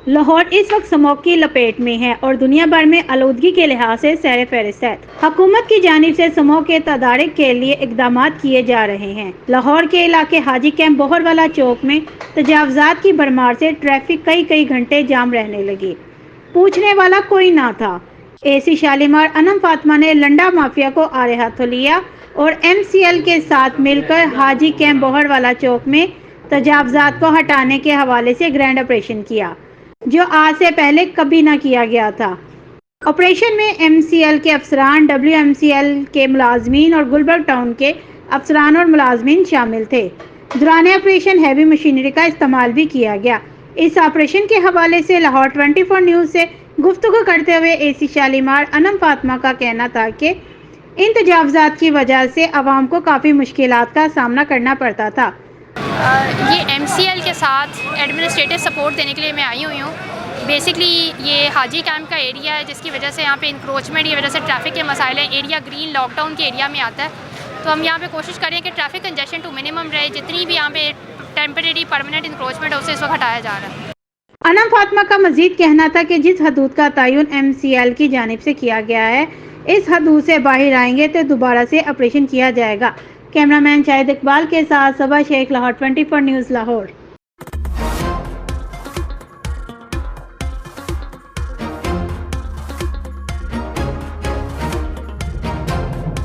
لاہور اس وقت اسموگ کی لپیٹ میں ہے اور دنیا بھر میں آلودگی کے لحاظ سے سر فہرست ہے۔ حکومت کی جانب سے اسموگ کے تدارک کے لیے اقدامات کیے جا رہے ہیں۔ لاہور کے علاقے حاجی کیمپ بہر والا چوک میں تجاوزات کی بھرمار سے ٹریفک کئی گھنٹے جام رہنے لگی۔ پوچھنے والا کوئی نہ تھا۔ اے سی شالیمار انم فاطمہ نے لنڈا مافیا کو آڑے ہاتھوں لیا اور ایم سی ایل کے ساتھ مل کر حاجی کیمپ بہر والا چوک میں تجاوزات کو ہٹانے کے حوالے سے گرینڈ آپریشن کیا، جو آج سے پہلے کبھی نہ کیا گیا تھا۔ آپریشن میں ایم سی ایل کے افسران، ڈبلیو ایم سی ایل کے ملازمین اور گلبرگ ٹاؤن کے افسران اور ملازمین شامل تھے۔ دوران آپریشن ہیوی مشینری کا استعمال بھی کیا گیا۔ اس آپریشن کے حوالے سے لاہور 24 نیوز سے گفتگو کرتے ہوئے اے سی شالیمار انم فاطمہ کا کہنا تھا کہ ان تجاوزات کی وجہ سے عوام کو کافی مشکلات کا سامنا کرنا پڑتا تھا۔ یہ ایم سی ایل کے ساتھ ایڈمنسٹریٹو سپورٹ دینے کے لیے میں آئی ہوئی ہوں۔ بیسکلی یہ حاجی کیمپ کا ایریا ہے، جس کی وجہ سے یہاں پہ انکروچمنٹ کی وجہ سے ٹریفک کے مسائل ہیں۔ ایریا گرین لاک ڈاؤن کے ایریا میں آتا ہے، تو ہم یہاں پہ کوشش کریں کہ ٹریفک کنجیشن ٹو منیمم رہے۔ جتنی بھی یہاں پہ ٹیمپریری پرماننٹ انکروچمنٹ ہے اسے اس وقت ہٹایا جا رہا ہے۔ انم فاطمہ کا مزید کہنا تھا کہ جس حدود کا تعین ایم سی ایل کی جانب سے کیا گیا ہے، اس حدود سے باہر آئیں گے تو دوبارہ سے آپریشن کیا جائے گا۔ کیمرہ مین شاہد اقبال کے ساتھ صبا شیخ، لاہور 24 نیوز لاہور۔